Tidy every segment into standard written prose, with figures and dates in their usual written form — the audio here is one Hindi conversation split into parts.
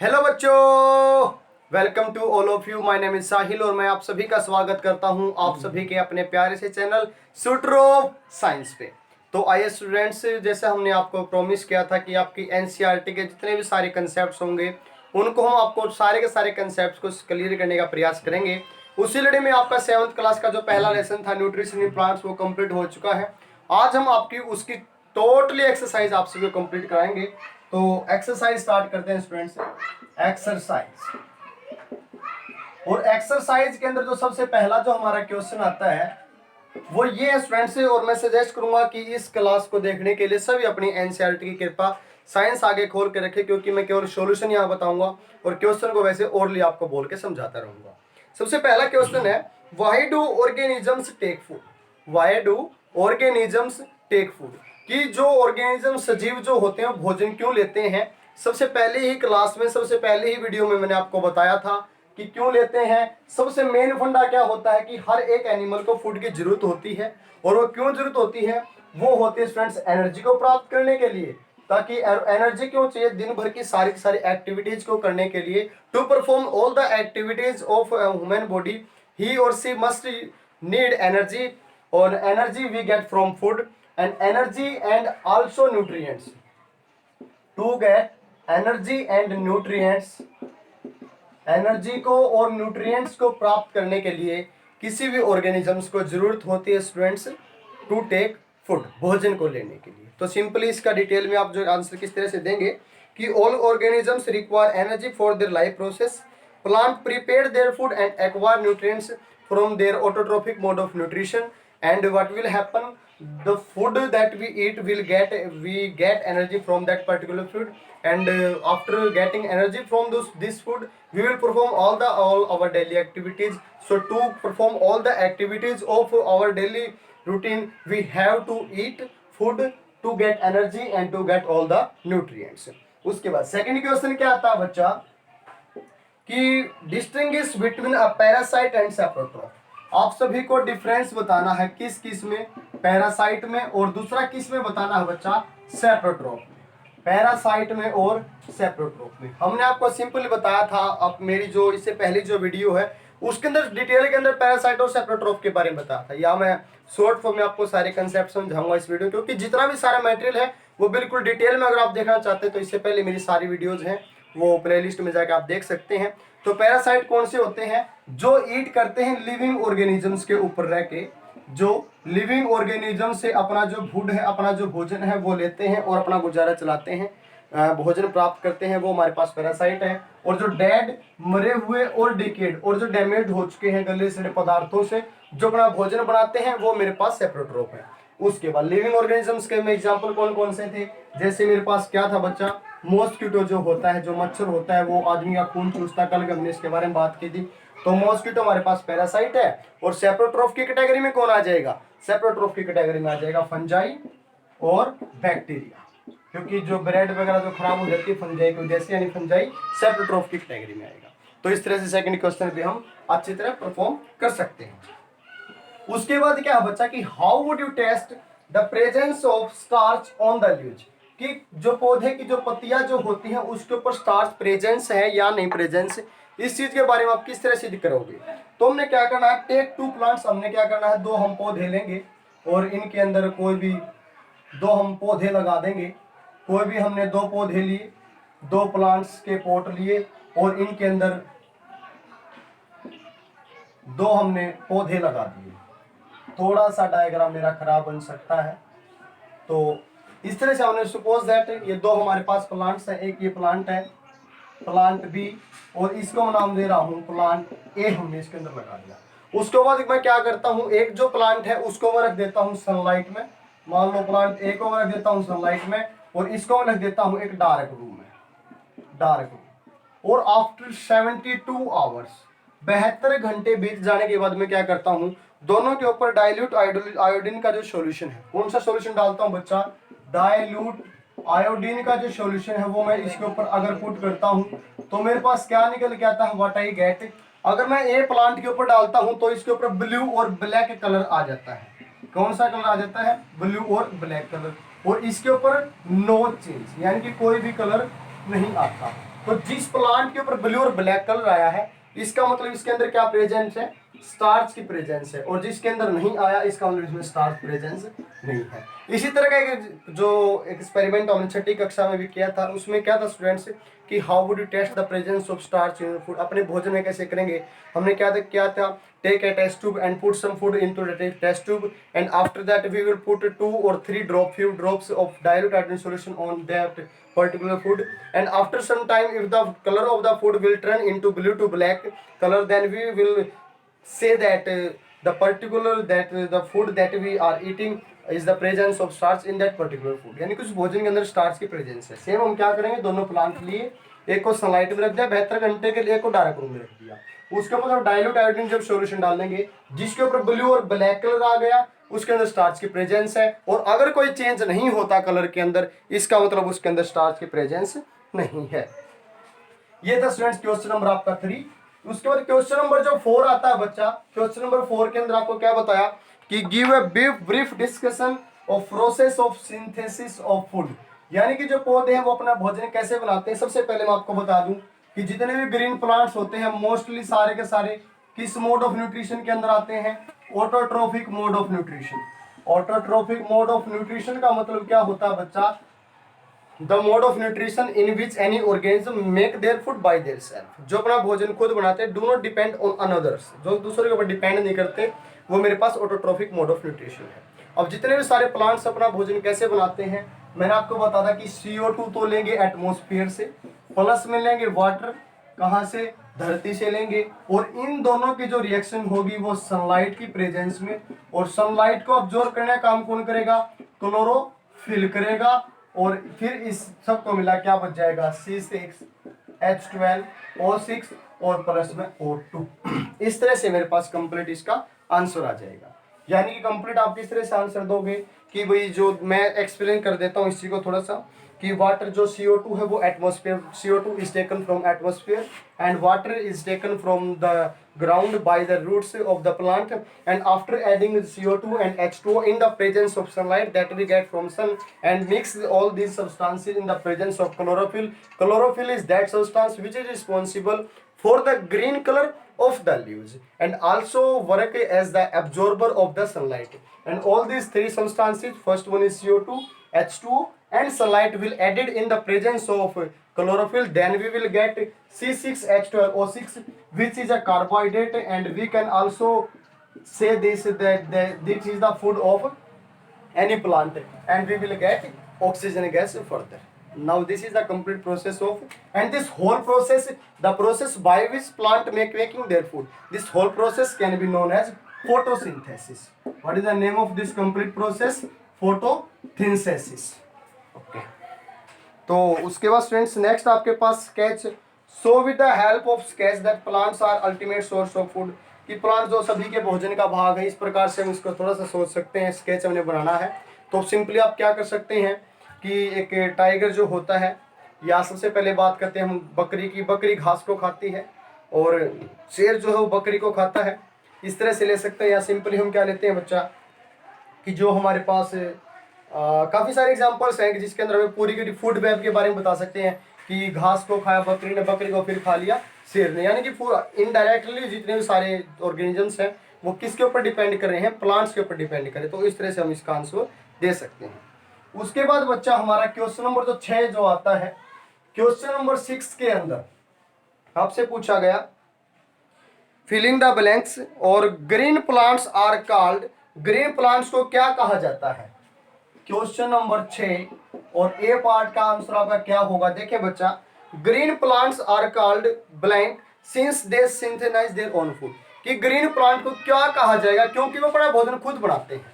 हेलो बच्चों, welcome to all of you. My name is Sahil और मैं आप सभी का स्वागत करता हूं आप सभी के अपने प्यारे से चैनल शूटर ऑफ साइंस पे। तो आइए स्टूडेंट्स, जैसे हमने आपको प्रॉमिस किया था कि आपकी एनसीईआरटी के जितने भी सारे कंसेप्ट्स होंगे उनको हम आपको सारे के सारे कंसेप्ट्स को क्लियर करने का प्रयास करेंगे। उसी लड़ी में आपका 7th क्लास का जो पहला लेसन था न्यूट्रिशन इन प्लांट्स वो कंप्लीट हो चुका है। आज हम आपकी उसकी टोटली एक्सरसाइज आप सभी को कंप्लीट कराएंगे। तो एक्सरसाइज स्टार्ट करते हैं स्टूडेंट्स। एक्सरसाइज, और एक्सरसाइज के अंदर जो सबसे पहला जो हमारा क्वेश्चन आता है वो ये है स्टूडेंट्स, और मैं सजेस्ट करूंगा कि इस क्लास को देखने के लिए सभी अपनी एनसीईआरटी की कृपा साइंस आगे खोल के रखें, क्योंकि मैं केवल सॉल्यूशन यहाँ बताऊंगा और क्वेश्चन को वैसे ओरली आपको बोल के समझाता रहूंगा। सबसे पहला क्वेश्चन है, why do organisms take food? Why do organisms take food? कि जो ऑर्गेनिज्म सजीव जो होते हैं भोजन क्यों लेते हैं? सबसे पहले ही क्लास में, सबसे पहले ही वीडियो में मैंने आपको बताया था कि क्यों लेते हैं। सबसे मेन फंडा क्या होता है कि हर एक एनिमल को फूड की जरूरत होती है, और वो क्यों जरूरत होती है? वो होती है स्टूडेंट्स एनर्जी को प्राप्त करने के लिए। ताकि एनर्जी क्यों चाहिए? दिन भर की सारी एक्टिविटीज को करने के लिए, to perform all the activities of human body he और सी मस्ट नीड एनर्जी, और energy we get from food and energy and also nutrients. To get energy and nutrients, energy को और न्यूट्रिएंट्स को प्राप्त करने के लिए किसी भी ऑर्गेनिजम्स को जरूरत होती है स्टूडेंट्स टू टेक फूड, भोजन को लेने के लिए। तो सिंपली इसका डिटेल में आप जो आंसर किस तरह से देंगे कि all organisms require energy for their life process, plant prepare their food and acquire nutrients from their autotrophic mode of nutrition, and what will happen, the food that we eat will get energy from that particular food, and after getting energy from this food we will perform all our daily activities. So to perform all the activities of our daily routine we have to eat food to get energy and to get all the nutrients. उसके बाद सेकंड क्वेश्चन क्या आता है बच्चा कि distinguish between a parasite and saprotroph. आप सभी को डिफरेंस बताना है किस किस में, पैरासाइट में, और दूसरा किस में बताना है बच्चा, सेप्रोट्रॉफ में। पैरासाइट में और सेप्रोट्रॉफ में हमने आपको सिंपली बताया था। अब मेरी जो इससे पहली जो वीडियो है उसके अंदर डिटेल के अंदर पैरासाइट और सेप्रोट्रॉफ के बारे में बताया था, या मैं शॉर्ट फॉर्म में आपको सारे कंसेप्ट समझाऊंगा इस वीडियो, क्योंकि जितना भी सारा मटेरियल है वो बिल्कुल डिटेल में अगर आप देखना चाहते हैं तो इससे पहले मेरी सारी वीडियोज हैं वो प्लेलिस्ट में जाकर आप देख सकते हैं। तो पैरासाइट कौन से होते हैं? जो ईट करते हैं लिविंग ऑर्गेनिजम्स के ऊपर रह के, जो लिविंग ऑर्गेनिज्म से अपना जो फूड है, अपना जो भोजन है वो लेते हैं और अपना गुजारा चलाते हैं, भोजन प्राप्त करते हैं, वो हमारे पास पैरासाइट है। और जो डेड, मरे हुए और डिकेड और जो डैमेज हो चुके हैं गले सड़े पदार्थों से जो अपना भोजन बनाते हैं वो मेरे पास सेप्रोट्रॉफ है। उसके बाद लिविंग ऑर्गेनिजम्स के में एग्जांपल कौन कौन से थे? जैसे मेरे पास क्या था बच्चा, मॉस्किटो जो होता है, जो मच्छर होता है वो आदमी का खून चूसता है, कल हमने इसके बारे में बात की थी। तो मॉस्किटो हमारे पास पैरासाइट है। और सेप्रोट्रॉफ की कैटेगरी में कौन आ जाएगा? सेप्रोट्रॉफ की कैटेगरी में आ जाएगा फंजाई और बैक्टीरिया, क्योंकि जो ब्रेड वगैरह जो खराब हो जाती है फंजाई की वजह से, यानी फंजाई सेप्रोट्रॉफ की कैटेगरी में आएगा। तो इस तरह से सेकंड क्वेश्चन भी हम अच्छी तरह परफॉर्म कर सकते हैं। उसके बाद क्या है बच्चा कि how would you test the presence of starch on the leaves, कि जो पौधे की जो पत्तियां जो होती हैं उसके ऊपर स्टार्च प्रेजेंस है या नहीं प्रेजेंस, इस चीज के बारे में आप किस तरह सिद्ध करोगे? तो हमने क्या करना है, टेक 2 प्लांट्स, हमने क्या करना है, 2 हम पौधे लेंगे और इनके अंदर कोई भी 2 हम पौधे लगा देंगे। कोई भी हमने 2 पौधे लिए, 2 प्लांट्स के पॉट लिए और इनके अंदर 2 हमने पौधे लगा दिए। थोड़ा सा डायग्राम मेरा खराब बन सकता है, तो इस तरह से हमने सपोज दैट ये 2 हमारे पास प्लांट्स है, एक ये प्लांट है, प्लांट बी, और इसको मैं नाम दे रहा हूँ प्लांट ए, हमने इसके अंदर लगा दिया। उसके बाद मैं क्या करता हूँ, एक जो प्लांट है उसको मैं रख देता हूँ सनलाइट में, मान लो प्लांट ए को मैं रख देता हूँ सनलाइट में, और इसको मैं रख देता हूँ एक डार्क रूम में, डार्क रूम। और आफ्टर 72 आवर्स, 72 घंटे बीत जाने के बाद मैं क्या करता हूँ, दोनों के ऊपर डाइल्यूट आयोडीन का जो सॉल्यूशन है, कौन सा सॉल्यूशन डालता हूँ बच्चा, डाइल्यूट आयोडीन का जो सॉल्यूशन है वो मैं इसके ऊपर अगर पुट करता हूँ तो मेरे पास क्या निकल के आता है, व्हाट आई गेट। अगर मैं ए प्लांट के ऊपर डालता हूँ तो इसके ऊपर ब्लू और ब्लैक कलर आ जाता है। कौन सा कलर आ जाता है? ब्लू और ब्लैक कलर। और इसके ऊपर नो चेंज, यानी कि कोई भी कलर नहीं आता। तो जिस प्लांट के ऊपर ब्लू और ब्लैक कलर आया है इसका मतलब इसके अंदर क्या प्रेजेंस है, स्टार्च की प्रेजेंस है, और जिसके अंदर नहीं आया इसका मतलब इसमें स्टार्च प्रेजेंस नहीं है। इसी तरह का एक जो एक्सपेरिमेंट हमने छठी कक्षा में भी किया था, उसमें क्या था स्टूडेंट्स कि how would you test the presence of starch in food, अपने भोजन में कैसे करेंगे। हमने क्या था take a test tube and put some food into the test tube, and after that we will put 2 or 3 few drops of dilute hydrogen solution on that particular food, and after some time if the color of the food will turn into blue to black color, then we will say that the particular that the food that we are eating is the presence of starch in that particular food, यानी कुछ भोजन के अंदर स्टार्च की प्रेजेंस है। सेम हम क्या करेंगे, दोनों प्लांट लिए, एक को सनलाइट में रख दिया 72 घंटे के लिए, एक को डार्क रूम में रख दिया, उसके ऊपर हम डाइल्यूट आयोडीन जब सॉल्यूशन डालेंगे जिसके ऊपर ब्लू और ब्लैक कलर आ गया उसके अंदर स्टार्च की प्रेजेंस है, और अगर कोई चेंज नहीं होता कलर के अंदर इसका मतलब उसके अंदर स्टार्च की प्रेजेंस नहीं है। ये था स्टूडेंट्स क्वेश्चन नंबर आपका 3। उसके बाद क्वेश्चन नंबर जो 4 आता है बच्चा, क्वेश्चन नंबर 4 के अंदर आपको क्या बताया कि give a brief discussion of process of synthesis of food, यानी कि जो पौधे हैं वो अपना भोजन कैसे बनाते हैं। सबसे पहले मैं आपको बता दूं कि जितने भी ग्रीन प्लांट्स होते हैं मोस्टली सारे के सारे किस मोड ऑफ न्यूट्रिशन के अंदर आते हैं, autotrophic mode of nutrition. Autotrophic mode of nutrition का मतलब क्या होता है बच्चा, the mode of nutrition in which any organism make their food by their self, जो अपना भोजन खुद बनाते हैं, do not depend on another's, जो दूसरे के ऊपर डिपेंड नहीं करते, वो मेरे पास ऑटोट्रोफिक मोड ऑफ न्यूट्रिशन है। अब जितने भी सारे प्लांट्स अपना भोजन कैसे बनाते हैं, मैंने आपको बता था कि CO2 तो लेंगे एटमॉस्फेयर से, प्लस में लेंगे वाटर, कहाँ से, धरती से लेंगे, और इन दोनों की जो रिएक्शन होगी वो सनलाइट की प्रेजेंस में, और सनलाइट को ऑब्जॉर्व करने का काम कौन करेगा, क्लोरोफिल करेगा, और फिर इस सब को मिला क्या बच जाएगा C6H12O6 और प्लस में O2। इस तरह से मेरे पास कंप्लीट इसका आंसर आ जाएगा, यानी कि कंप्लीट आप किस तरह से आंसर दोगे कि भाई जो मैं एक्सप्लेन कर देता हूँ इसी को थोड़ा सा कि वाटर जो CO2 है वो atmosphere, CO2 is taken from atmosphere and water is taken from the ground by the roots of the plant, and after adding CO2 and H2O in the presence of sunlight that we get from sun and mix all these substances in the presence of chlorophyll. Chlorophyll is that substance which is responsible for the green color of the leaves and also work as the absorber of the sunlight, and all these three substances, first one is CO2, H2O and sunlight will added in the presence of chlorophyll, then we will get C6H12O6 which is a carbohydrate, and we can also say this that this is the food of any plant, and we will get oxygen gas further. Now this is the complete process of, and this whole process, the process by which plant making their food, this whole process can be known as photosynthesis. What is the name of this complete process? Photosynthesis. Okay. तो उसके बाद स्टूडेंट्स नेक्स्ट आपके पास sketch, so with the help of sketch that plants are ultimate source of food, कि प्लांट जो सभी के भोजन का भाग है, इस प्रकार से हम इसको थोड़ा सा सोच सकते हैं। स्केच हमने बनाना है तो सिंपली आप क्या कर सकते हैं कि एक टाइगर जो होता है, या सबसे पहले बात करते हैं हम बकरी की, बकरी घास को खाती है और शेर जो है वो बकरी को खाता है, इस तरह से ले सकते हैं। या सिंपली हम क्या लेते हैं बच्चा कि जो हमारे पास काफ़ी सारे एग्जांपल्स हैं कि जिसके अंदर हमें पूरी की फूड वेब के बारे में बता सकते हैं कि घास को खाया बकरी ने, बकरी को फिर खा लिया शेर ने, यानी कि इनडायरेक्टली जितने भी सारे ऑर्गेनिजम्स हैं वो किसके ऊपर डिपेंड कर रहे हैं, प्लांट्स के ऊपर डिपेंड करें। तो इस तरह से हम इसका आंसर दे सकते हैं। उसके बाद बच्चा हमारा क्वेश्चन नंबर जो 6 जो आता है, क्वेश्चन नंबर 6 के अंदर आपसे पूछा गया फिलिंग द ब्लैंक्स, और green plants are called, green plants को क्या कहा जाता है। क्वेश्चन नंबर 6 और ए पार्ट का आंसर आपका क्या होगा। देखिए बच्चा, green plants are called blank since they synthesize their own food, कि ग्रीन प्लांट को क्या कहा जाएगा क्योंकि वो अपना भोजन खुद बनाते हैं।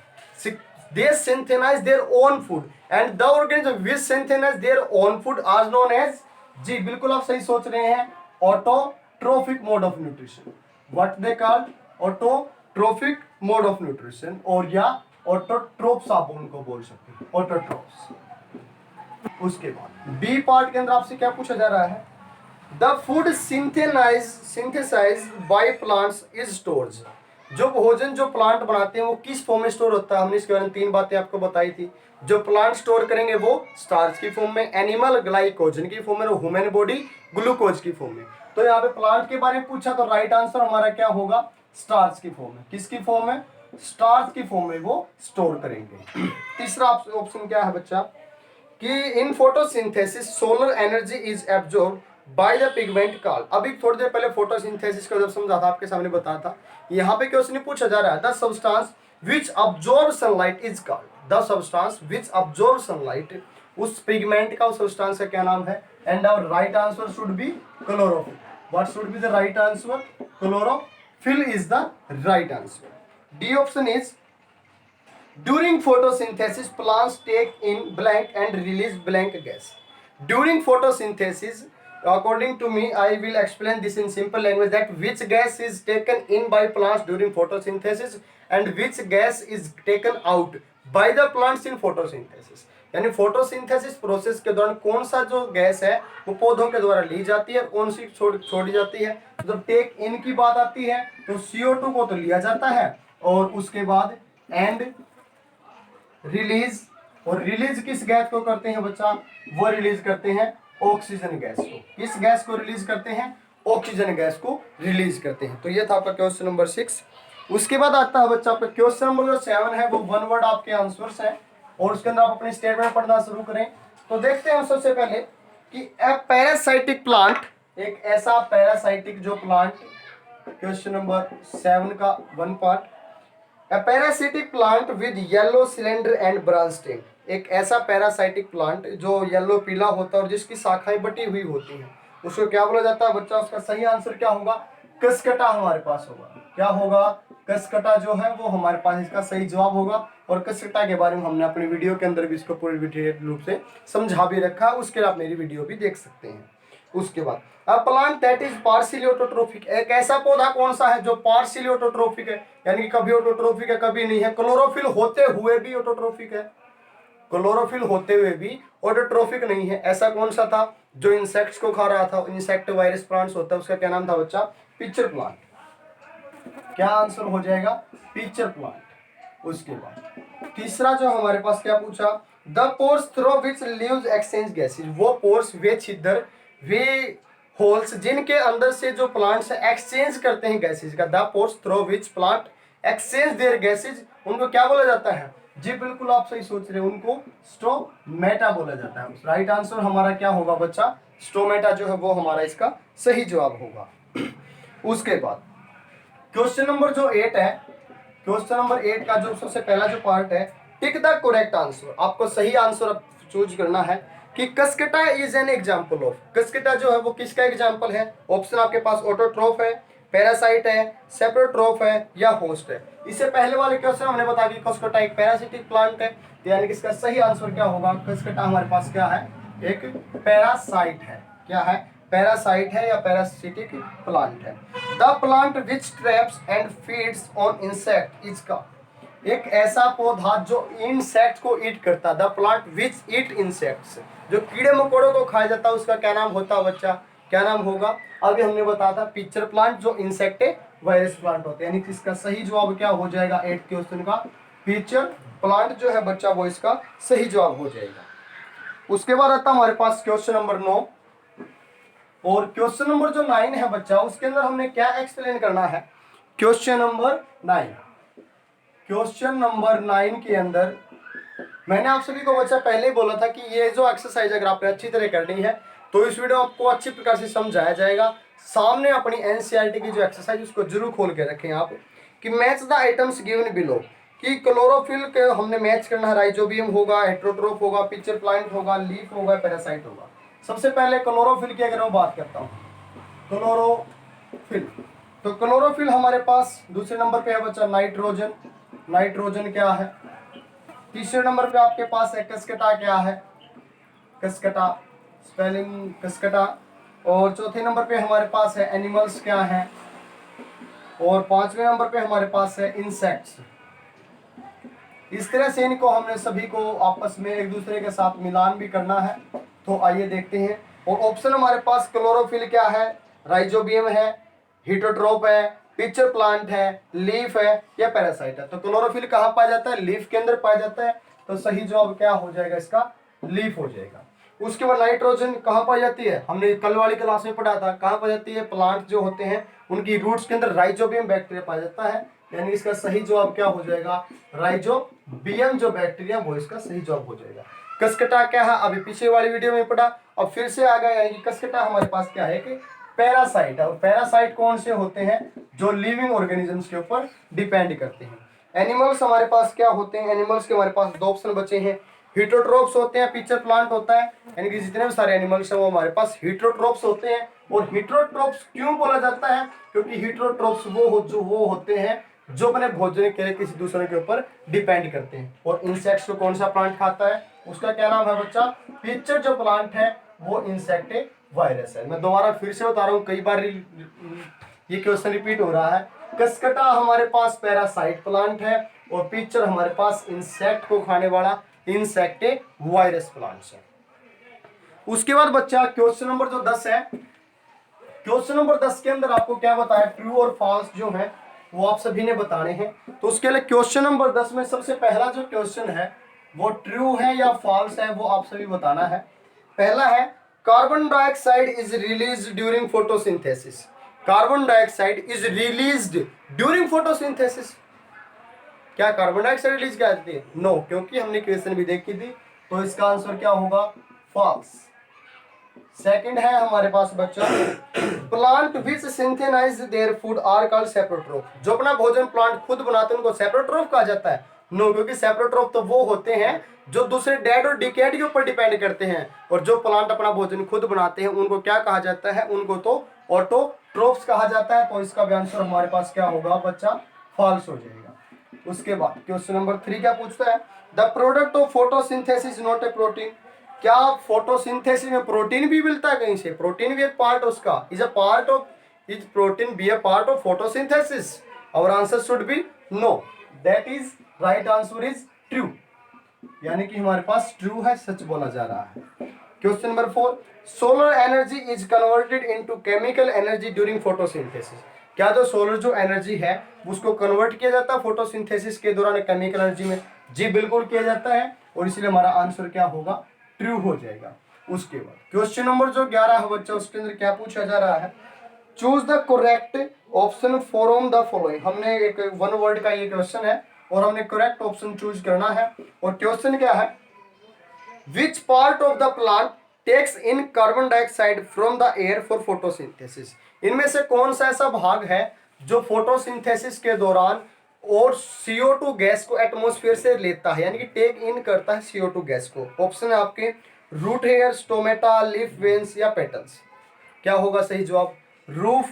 They synthesize their own food and the organism which synthesize their own food are known as, जी बिल्कुल आप सही सोच रहे हैं, autotrophic mode of nutrition. What they called, autotrophic mode of nutrition, और या ऑटोट्रोप्स आप उनको बोल सकते हैं, ऑटोट्रोप्स। उसके बाद बी पार्ट के अंदर आपसे क्या पूछा जा रहा है, the food synthesize by plants is stored, जो भोजन जो प्लांट बनाते हैं वो किस फॉर्म में स्टोर होता है। हमने इसके बारे में 3 बातें आपको बताई थी, जो प्लांट स्टोर करेंगे वो स्टार्च की फॉर्म में, एनिमल ग्लाइकोजन की फॉर्म में, और ह्यूमन बॉडी ग्लूकोज की फॉर्म में। तो यहाँ पे प्लांट के बारे में पूछा तो राइट आंसर हमारा क्या होगा, स्टार्च की फॉर्म में। किसकी फॉर्म में, स्टार्च की फॉर्म में वो स्टोर करेंगे। तीसरा ऑप्शन क्या है बच्चा, कि in photosynthesis solar energy is absorb by the pigment called. अभी थोड़ी देर पहले फोटोसिंथेसिस का जब समझा था, आपके सामने बताया था। यहाँ पे क्वेश्चन पूछा जा रहा है, the substance which absorb sunlight is called, the substance which absorb sunlight, उस पिगमेंट का, उस सब्सटेंस का क्या नाम है। And our right answer should be chlorophyll. What should be the right answer, chlorophyll is the right answer. D option is during photosynthesis plants take in blank and release blank gas. During photosynthesis, according to me, I will explain this in simple language, that which gas is taken in by plants during photosynthesis and which gas is taken out by the plants in photosynthesis. यानी फोटोसिंथेसिस प्रोसेस के दौरान कौन सा जो गैस है वो पौधों के द्वारा ली जाती है, कौन सी छोड़ी जाती है। तो जब टेक इन की बात आती है तो CO2 को तो लिया जाता है, और उसके बाद एंड रिलीज, और रिलीज किस गैस को करते हैं बच्चा, वो रिलीज करते हैं ऑक्सीजन गैस को। किस गैस को रिलीज करते हैं, ऑक्सीजन गैस को रिलीज करते हैं। तो ये था आपका क्वेश्चन नंबर 6। उसके बाद आता है बच्चा आपका क्वेश्चन नंबर जो 7 है, वो वन वर्ड आपके आंसर्स हैं, और उसके अंदर आप अपने स्टेटमेंट पढ़ना शुरू करें। तो देखते हैं सबसे पहले कि ए पैरासाइटिक प्लांट, एक ऐसा पैरासाइटिक जो प्लांट, क्वेश्चन नंबर 7 का one part, A parasitic plant with yellow cylinder and branch stem, एक ऐसा पैरासाइटिक प्लांट जो येलो पीला होता है और जिसकी शाखाएं बटी हुई होती हैं, उसको क्या बोला जाता है बच्चा। उसका सही आंसर क्या होगा, कसकटा हमारे पास होगा। क्या होगा, कसकटा जो है वो हमारे पास इसका सही जवाब होगा। और कसकटा के बारे में हमने अपनी वीडियो के अंदर भी इसको पूरी डिटेल रूप से समझा भी रखा, उसके लिए आप मेरी वीडियो भी देख सकते हैं। उसके बाद a plant that is partially autotrophic, एक ऐसा पौधा कौन सा है जो पार्शियली ऑटोट्रोफिक है, यानी कि कभी ऑटोट्रोफिक है कभी नहीं है। क्लोरोफिल होते हुए भी ऑटोट्रोफिक है, क्लोरोफिल होते हुए भी ऑटोट्रोफिक नहीं है। ऐसा कौन सा था जो इंसेक्ट्स को खा रहा था, इंसेक्ट वायरस प्लांट्स होता है, उसका क्या नाम था बच्चा, पिचर प्लांट। क्या आंसर हो जाएगा, पिचर प्लांट। उसके बाद तीसरा जो हमारे पास क्या पूछा, the pores through which leaves exchange gases, वो पोर्स वे छिद्र वे होल्स जिनके अंदर से जो प्लांट्स एक्सचेंज करते हैं गैसेज का, the pores through which plant exchange there gases, उनको क्या बोला जाता है। जी बिल्कुल आप सही सोच रहे हैं, उनको स्टोमेटा बोला जाता है। राइट आंसर हमारा क्या होगा बच्चा, स्टोमेटा जो है वो हमारा इसका सही जवाब होगा। उसके बाद क्वेश्चन नंबर जो 8 है, क्वेश्चन नंबर 8 का जो सबसे पहला जो पार्ट है, टिक द करेक्ट आंसर, आपको सही आंसर चूज करना है कि Cuscuta is an example of, Cuscuta जो है वो किसका एग्जाम्पल है। ऑप्शन आपके पास ऑटोट्रोफ है, पैरासाइट है, सेप्रोट्रोफ है या होस्ट है। इससे पहले वाले क्वेश्चन हमने बताया कि कसकटा एक पैरासिटिक प्लांट है, तो यानी कि इसका सही आंसर क्या होगा, कसकटा हमारे पास क्या है, एक पैरासाइट है। क्या है, पैरासाइट है या पैरासिटिक प्लांट है। The plant which traps and feeds on insect is का, एक ऐसा पौधा जो इंसेक्ट को ईट करता है। The plant which eat insects, जो कीड़े मकोड़ों को खाया जाता है, उसका क्या नाम होता है बच्चा, क्या नाम होगा। अभी हमने बताया था पिचर प्लांट जो इंसेक्ट वायरस प्लांट होते हैं, यानी कि इसका सही जवाब क्या हो जाएगा 8 क्वेश्चन का, पिचर प्लांट जो है बच्चा वो इसका सही जवाब हो जाएगा। उसके बाद आता हमारे पास क्वेश्चन नंबर 9, और क्वेश्चन नंबर जो 9 है बच्चा, उसके अंदर हमने क्या एक्सप्लेन करना है। क्वेश्चन नंबर 9, क्वेश्चन नंबर 9 के अंदर मैंने आप सभी को बच्चा पहले ही बोला था कि ये जो एक्सरसाइज अगर आपने अच्छी तरह करनी है तो इस वीडियो आपको अच्छी प्रकार से समझाया जाएगा। सामने अपनी एनसीईआरटी की जो एक्सरसाइज उसको जरूर खोल के रखें आप, कि match the items given below, कि क्लोरोफिल के हमने मैच करना है। राइजोबियम होगा, हेट्रोट्रोफ होगा, पिचर प्लांट होगा, लीफ होगा, पैरासाइट होगा। सबसे पहले क्लोरोफिल की अगर मैं बात करता हूँ, क्लोरोफिल, तो क्लोरोफिल हमारे पास दूसरे नंबर पे है बच्चा नाइट्रोजन। नाइट्रोजन क्या है। तीसरे नंबर पे आपके पास है कसकटा। क्या है, कसकटा, स्पेलिंग कसकटा। और चौथे नंबर पे हमारे पास है एनिमल्स। क्या है। और पांचवें नंबर पे हमारे पास है इंसेक्ट्स। इस तरह से इनको हमने सभी को आपस में एक दूसरे के साथ मिलान भी करना है। तो आइए देखते हैं। और ऑप्शन हमारे पास क्लोरोफिल क्या है, राइजोबियम है, हेटरोट्रोप है, पिचर प्लांट है, लीफ है या पैरासाइट है। तो क्लोरोफिल कहाँ पाया जाता है, लीफ के अंदर पाया जाता है। तो सही जवाब क्या हो जाएगा इसका, लीफ हो जाएगा। उसके बाद नाइट्रोजन कहाँ पाई जाती है, हमने कल वाली क्लास में पढ़ा था, कहाँ पाई जाती है, प्लांट जो होते हैं उनकी रूट्स के अंदर राइजोबियम बैक्टीरिया पाया जाता है, यानी इसका सही जवाब क्या हो जाएगा, राइजोबियम जो बैक्टीरिया वो इसका सही जवाब हो जाएगा। कसकटा क्या है, अभी पीछे वाली वीडियो में पढ़ा, अब फिर से आ गया, यानी कसकटा हमारे पास क्या है कि पैरासाइट है। और पैरासाइट कौन से होते हैं, जो लिविंग ऑर्गेनिजम्स के ऊपर डिपेंड करते हैं। एनिमल्स हमारे पास क्या होते हैं, एनिमल्स के हमारे पास दो ऑप्शन बचे हैं, हीटरोट्रोप्स होते हैं, पिक्चर प्लांट होता है, यानी कि जितने भी सारे एनिमल्स हैं वो हमारे पास हीटरोट्रोप्स होते हैं। और हीटरोट्रोप्स क्यों बोला जाता है, क्योंकि हीटरोट्रोप्स वो होते हैं जो अपने भोजन के लिए किसी दूसरे के ऊपर डिपेंड करते हैं। और इंसेक्ट्स को कौन सा प्लांट खाता है, उसका क्या नाम है बच्चा, पिक्चर जो प्लांट है वो इंसेक्ट वायरस है। मैं दोबारा फिर से बता रहा हूँ, कई बार ये क्वेश्चन रिपीट हो रहा है। कसकटा हमारे पास पैरासाइट प्लांट है और पिक्चर हमारे पास इंसेक्ट को खाने वाला इंसेक्ट वायरस प्लांट्स है। उसके बाद बच्चा क्वेश्चन नंबर जो 10 है, क्वेश्चन नंबर 10 के अंदर आपको क्या बताया, ट्रू और फॉल्स जो है वो आप सभी ने बताने हैं। तो उसके लिए क्वेश्चन नंबर 10 में सबसे पहला जो क्वेश्चन है वो ट्रू है या फॉल्स है, वो आप सभी बताना है। पहला है, carbon dioxide is released during photosynthesis. Carbon dioxide is released during photosynthesis, क्या कार्बन डाइऑक्साइड रिलीज क्या जाती है, नो, क्योंकि हमने क्वेश्चन भी देखी थी, तो इसका आंसर क्या होगा, फॉल्स। सेकंड है हमारे पास बच्चा, plant which synthesize their food are called saprotroph. जो अपना भोजन प्लांट खुद बनाते हैं उनको सेप्रोट्रोफ कहा जाता है, नो, क्योंकि सेप्रोट्रोफ तो वो होते हैं जो दूसरे डेड और डिकेड के ऊपर डिपेंड करते हैं, और जो प्लांट अपना भोजन खुद बनाते हैं उनको क्या कहा जाता है, उनको तो ऑटोट्रोफ्स कहा जाता है। तो इसका भी आंसर हमारे पास क्या होगा बच्चा, फॉल्स हो जाएगा। उसके बाद क्वेश्चन नंबर 3 क्या पूछता है, the product of photosynthesis not a protein. क्या फोटोसिंथेसिस में प्रोटीन भी मिलता है कहीं से, प्रोटीन भी एक पार्ट उसका, is protein be a part of photosynthesis, और answer should be no, that is right answer is true, यानी कि हमारे पास ट्रू है, सच बोला जा रहा है। Question number 4, solar energy is converted into chemical energy during photosynthesis. क्या जो सोलर जो एनर्जी है उसको कन्वर्ट किया जाता है फोटोसिंथेसिस के दौरान केमिकल एनर्जी में, जी बिल्कुल किया जाता है, और इसलिए हमारा आंसर क्या होगा, ट्रू हो जाएगा। उसके बाद क्वेश्चन नंबर जो 11 है बच्चा, उसके अंदर क्या पूछा जा रहा है, choose the correct option from the following. हमने एक वन वर्ड का ये क्वेश्चन है और हमने करेक्ट ऑप्शन चूज करना है। और क्वेश्चन क्या है, which part of the plant takes in carbon dioxide from the air for photosynthesis. इनमें से कौन सा ऐसा भाग है जो फोटोसिंथेसिस के दौरान और CO2 गैस को एटमॉस्फेयर से लेता है, यानी कि टेक इन करता है CO2 गैस को। ऑप्शन है आपके, root hair, stomata, leaf veins या पेटल्स। क्या होगा सही जवाब, रूफ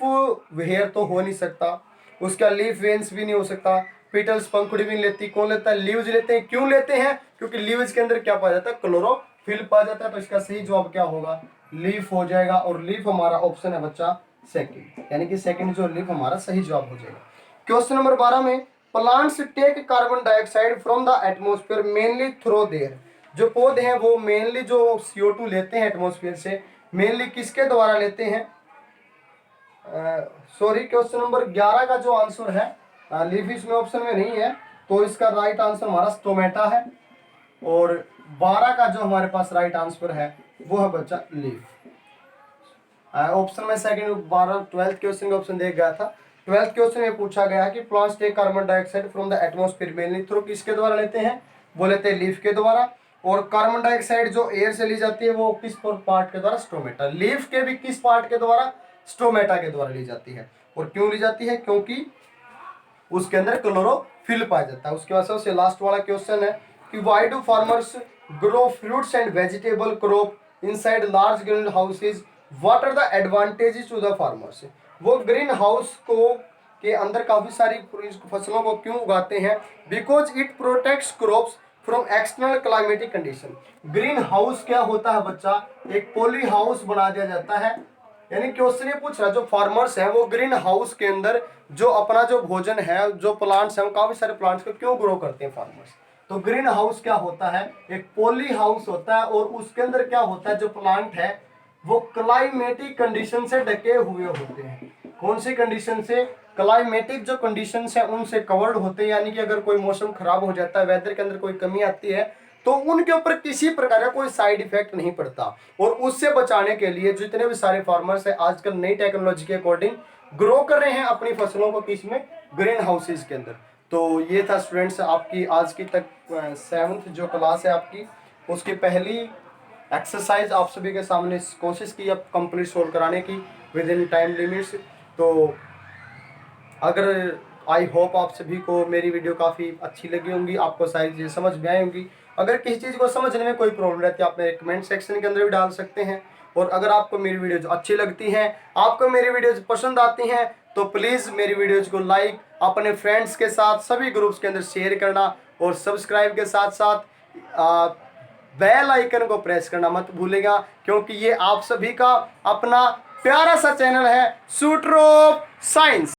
हेयर तो हो नहीं सकता, उसका लीफ वेन्स भी नहीं हो सकता, पेटल्स पंखुड़ी भी नहीं लेती, कौन लेता है, लीव्स लेते हैं। क्यों लेते हैं, क्योंकि लीव्स के अंदर क्या पाया जाता है, क्लोरोफिल पाया जाता है। तो इसका सही जवाब क्या होगा, लीफ हो जाएगा, और लीफ हमारा ऑप्शन है बच्चा सेकंड, यानी कि सेकंड जो लीफ हमारा सही जवाब हो जाएगा। क्वेश्चन नंबर 12 में, plants take carbon dioxide from the atmosphere mainly through their. जो पौधे हैं वो मेनली जो CO2 लेते हैं एटमॉस्फेयर से, मेनली किसके द्वारा लेते हैं, सॉरी, क्वेश्चन नंबर 11 का जो आंसर है, लीफ इसमें ऑप्शन में नहीं है, तो इसका राइट आंसर हमारा स्टोमेटा है, और 12 का जो हमारे पास राइट आंसर है वो है बच्चा लीफ। ऑप्शन में सेकंड 12th क्वेश्चन का ऑप्शन देख गया था। 12th क्वेश्चन में पूछा गया है कि plants take carbon dioxide from the atmosphere mainly through, किसके द्वारा लेते हैं, वो लेते हैं लीफ के द्वारा। और कार्बन डाइऑक्साइड जो एयर से ली जाती है वो किस पार्ट के द्वारा, स्टोमेटा। लीफ के भी किस पार्ट के द्वारा, स्टोमेटा के द्वारा ली जाती है। और क्यों ली जाती है, क्योंकि उसके अंदर क्लोरोफिल पाया जाता है। उसके बाद सबसे लास्ट वाला क्वेश्चन है कि why do farmers grow fruits and vegetable crop inside large green houses, what are the advantages to the farmers. वो ग्रीन हाउस को के अंदर काफी सारी फसलों को क्यों उगाते हैं, because it protects crops from external climatic condition. Green house क्या होता है बच्चा, एक पॉली हाउस बना दिया जाता है, यानी क्वेश्चन ये पूछ रहा है जो फार्मर्स हैं वो ग्रीन हाउस के अंदर जो अपना जो भोजन है, जो प्लांट्स हैं, काफी सारे प्लांट्स को क्यों ग्रो करते हैं फार्मर्स। तो ग्रीन हाउस क्या होता है, एक पॉली हाउस होता है, और उसके अंदर क्या होता है, जो प्लांट है वो क्लाइमेटिक कंडीशन से ढके हुए होते हैं। कौन सी कंडीशन से, क्लाइमेटिक जो कंडीशंस है उनसे कवर्ड होते हैं, यानी कि अगर कोई मौसम खराब हो जाता है, वेदर के अंदर कोई कमी आती है, तो उनके ऊपर किसी प्रकार का कोई साइड इफेक्ट नहीं पड़ता। और उससे बचाने के लिए जितने भी सारे फार्मर्स है आजकल नई टेक्नोलॉजी के अकॉर्डिंग ग्रो कर रहे हैं अपनी फसलों को, किसमें, ग्रीन हाउसेज के अंदर। तो ये था स्टूडेंट्स आपकी आज की तक 7th जो क्लास है आपकी, उसकी पहली एक्सरसाइज आप सभी के सामने कोशिश की अब कंप्लीट सोल्व कराने की विद इन टाइम लिमिट्स। तो अगर आई होप आप सभी को मेरी वीडियो काफ़ी अच्छी लगी होंगी, आपको सारी चीज़ें समझ में आई होंगी। अगर किसी चीज़ को समझने में कोई प्रॉब्लम रहती है आप मेरे कमेंट सेक्शन के अंदर भी डाल सकते हैं। और अगर आपको मेरी वीडियोज अच्छी लगती हैं, आपको मेरी वीडियोज पसंद आती हैं, तो प्लीज़ मेरी वीडियोज को लाइक, अपने फ्रेंड्स के साथ सभी ग्रुप्स के अंदर शेयर करना, और सब्सक्राइब के साथ साथ बेल आइकन को प्रेस करना मत भूलेगा, क्योंकि ये आप सभी का अपना प्यारा सा चैनल है शूटर ऑफ साइंस।